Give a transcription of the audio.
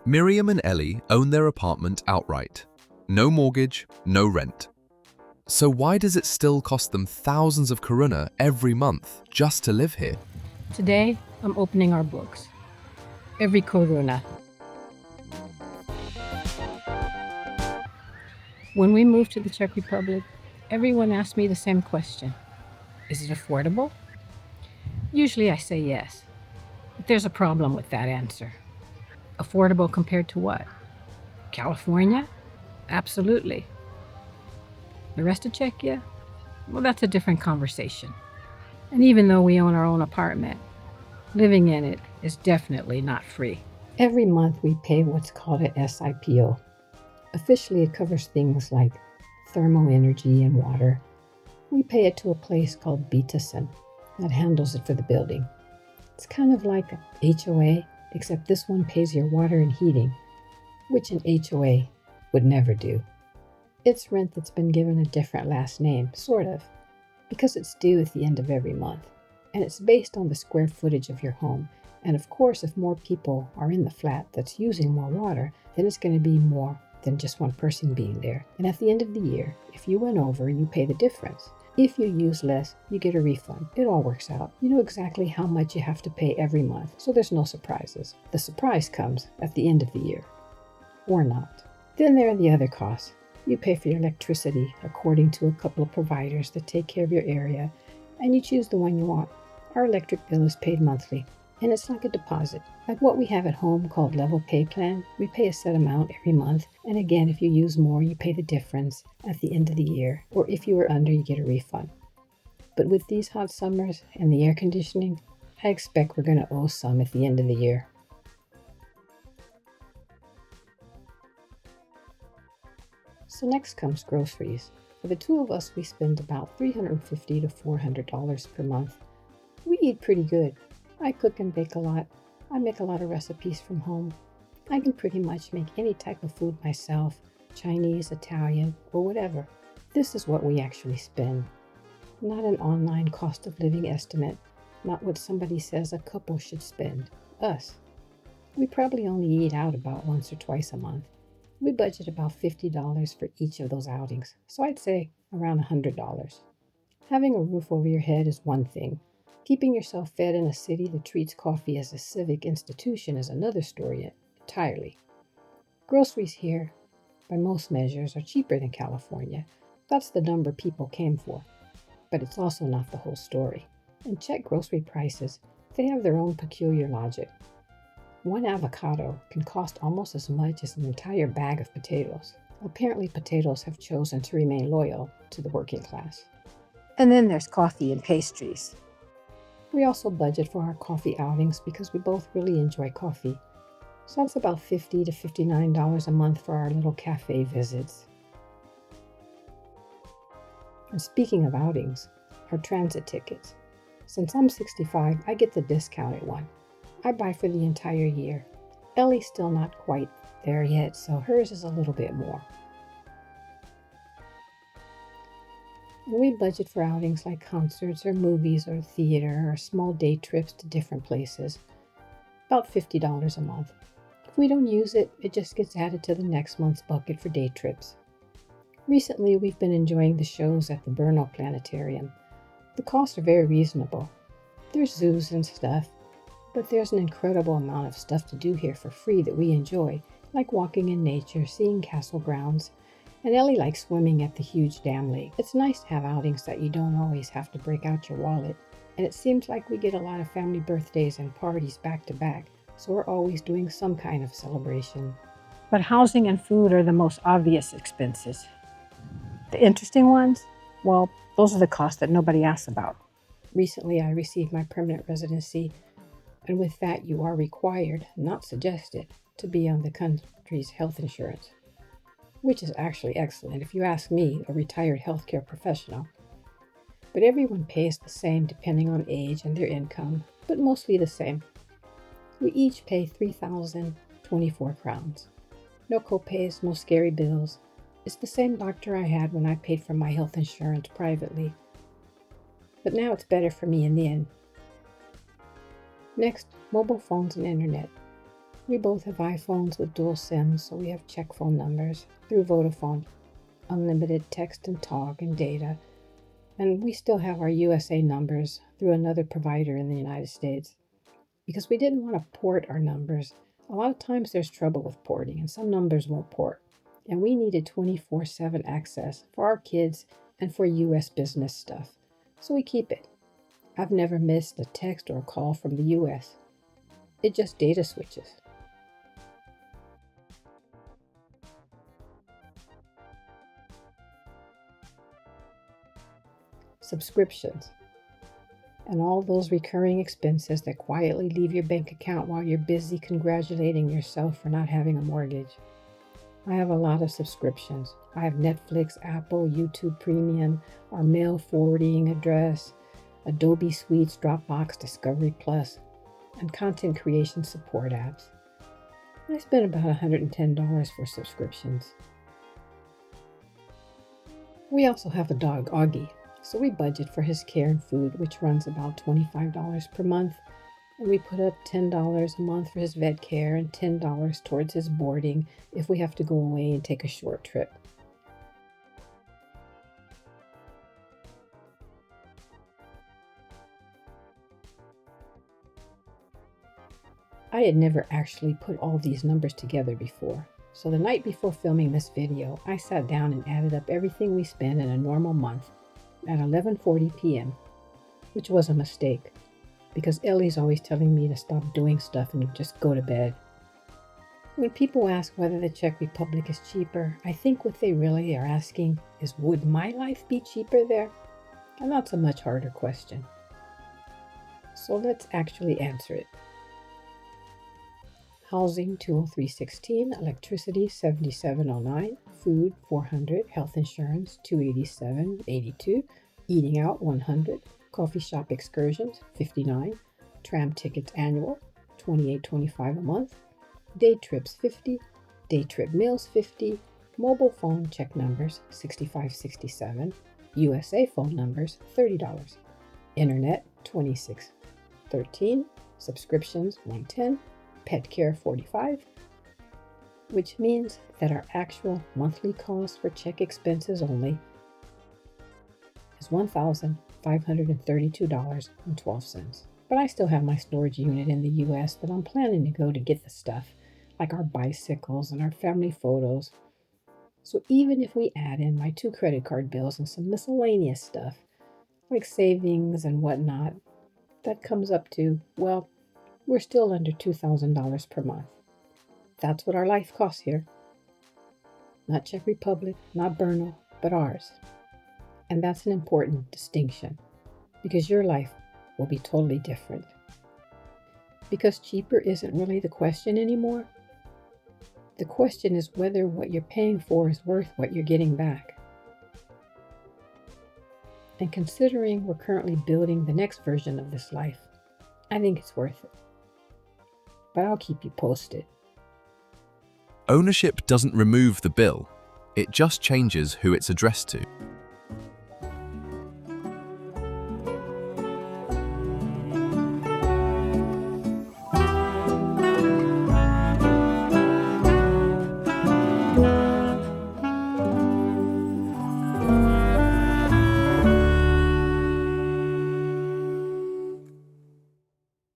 Miriam and Ellie own their apartment outright. No mortgage, no rent. So why does it still cost them thousands of koruna every month just to live here? Today, I'm opening our books. Every koruna. When we moved to the Czech Republic, everyone asked me the same question. Is it affordable? Usually I say yes, but there's a problem with that answer. Affordable compared to what? California? Absolutely. The rest of Czechia? Well, that's a different conversation. And even though we own our own apartment, living in it is definitely not free. Every month we pay what's called a SIPO. Officially, it covers things like thermal energy and water. We pay it to a place called Bitasen that handles it for the building. It's kind of like a HOA, except this one pays your water and heating, which an HOA would never do. It's rent that's been given a different last name, sort of, because it's due at the end of every month, and it's based on the square footage of your home. And of course, if more people are in the flat that's using more water, then it's going to be more than just one person being there. And at the end of the year, if you went over, you pay the difference. If you use less, you get a refund. It all works out. You know exactly how much you have to pay every month, so there's no surprises. The surprise comes at the end of the year. Or not. Then there are the other costs. You pay for your electricity according to a couple of providers that take care of your area, and you choose the one you want. Our electric bill is paid monthly, and it's like a deposit. Like what we have at home called level pay plan. We pay a set amount every month, and again, if you use more, you pay the difference at the end of the year, or if you are under, you get a refund. But with these hot summers and the air conditioning, I expect we're going to owe some at the end of the year. So next comes groceries. For the two of us, we spend about $350 to $400 per month. We eat pretty good. I cook and bake a lot. I make a lot of recipes from home. I can pretty much make any type of food myself, Chinese, Italian, or whatever. This is what we actually spend. Not an online cost of living estimate, not what somebody says a couple should spend. Us. We probably only eat out about once or twice a month. We budget about $50 for each of those outings, so I'd say around $100. Having a roof over your head is one thing. Keeping yourself fed in a city that treats coffee as a civic institution is another story entirely. Groceries here, by most measures, are cheaper than California. That's the number people came for. But it's also not the whole story. And Czech grocery prices, they have their own peculiar logic. One avocado can cost almost as much as an entire bag of potatoes. Apparently, potatoes have chosen to remain loyal to the working class. And then there's coffee and pastries. We also budget for our coffee outings because we both really enjoy coffee. So that's about $50 to $59 a month for our little cafe visits. And speaking of outings, our transit tickets. Since I'm 65, I get the discounted one. I buy for the entire year. Ellie's still not quite there yet, so hers is a little bit more. And we budget for outings like concerts or movies or theater or small day trips to different places. About $50 a month. If we don't use it, it just gets added to the next month's bucket for day trips. Recently, we've been enjoying the shows at the Brno planetarium. The costs are very reasonable. There's zoos and stuff, but there's an incredible amount of stuff to do here for free that we enjoy, like walking in nature, seeing castle grounds, and Ellie likes swimming at the huge dam lake. It's nice to have outings that you don't always have to break out your wallet, and it seems like we get a lot of family birthdays and parties back to back, so we're always doing some kind of celebration. But housing and food are the most obvious expenses. The interesting ones? Well, those are the costs that nobody asks about. Recently, I received my permanent residency, and with that, you are required, not suggested, to be on the country's health insurance, which is actually excellent if you ask me, a retired healthcare professional. But everyone pays the same depending on age and their income, but mostly the same. We each pay 3,024 crowns. No co-pays, no scary bills. It's the same doctor I had when I paid for my health insurance privately. But now it's better for me in the end. Next, mobile phones and internet. We both have iPhones with dual SIMs, so we have check phone numbers through Vodafone, unlimited text and talk and data, and we still have our USA numbers through another provider in the United States. Because we didn't want to port our numbers, a lot of times there's trouble with porting, and some numbers won't port. And we needed 24/7 access for our kids and for US business stuff, so we keep it. I've never missed a text or a call from the US. It just data switches. Subscriptions and all those recurring expenses that quietly leave your bank account while you're busy congratulating yourself for not having a mortgage. I have a lot of subscriptions. I have Netflix, Apple, YouTube Premium, our mail forwarding address, Adobe Suites, Dropbox, Discovery Plus, and content creation support apps. I spend about $110 for subscriptions. We also have a dog, Augie, so we budget for his care and food, which runs about $25 per month, and we put up $10 a month for his vet care and $10 towards his boarding if we have to go away and take a short trip. I had never actually put all these numbers together before, so the night before filming this video, I sat down and added up everything we spend in a normal month at 11:40 p.m., which was a mistake, because Ellie's always telling me to stop doing stuff and just go to bed. When people ask whether the Czech Republic is cheaper, I think what they really are asking is, would my life be cheaper there? And that's a much harder question. So let's actually answer it. Housing $203.16, electricity $77.09, food $400, health insurance $287.82, eating out $100, coffee shop excursions $59, tram tickets annual $28.25 a month, day trips $50, day trip meals $50, mobile phone check numbers $65.67, USA phone numbers $30, internet $26.13, subscriptions $110, pet care $45, which means that our actual monthly cost for check expenses only is $1,532.12. But I still have my storage unit in the US that I'm planning to go to get the stuff, like our bicycles and our family photos. So even if we add in my 2 credit card bills and some miscellaneous stuff, like savings and whatnot, that comes up to, well, we're still under $2,000 per month. That's what our life costs here. Not Czech Republic, not Brno, but ours. And that's an important distinction, because your life will be totally different. Because cheaper isn't really the question anymore. The question is whether what you're paying for is worth what you're getting back. And considering we're currently building the next version of this life, I think it's worth it. But I'll keep you posted. Ownership doesn't remove the bill, it just changes who it's addressed to.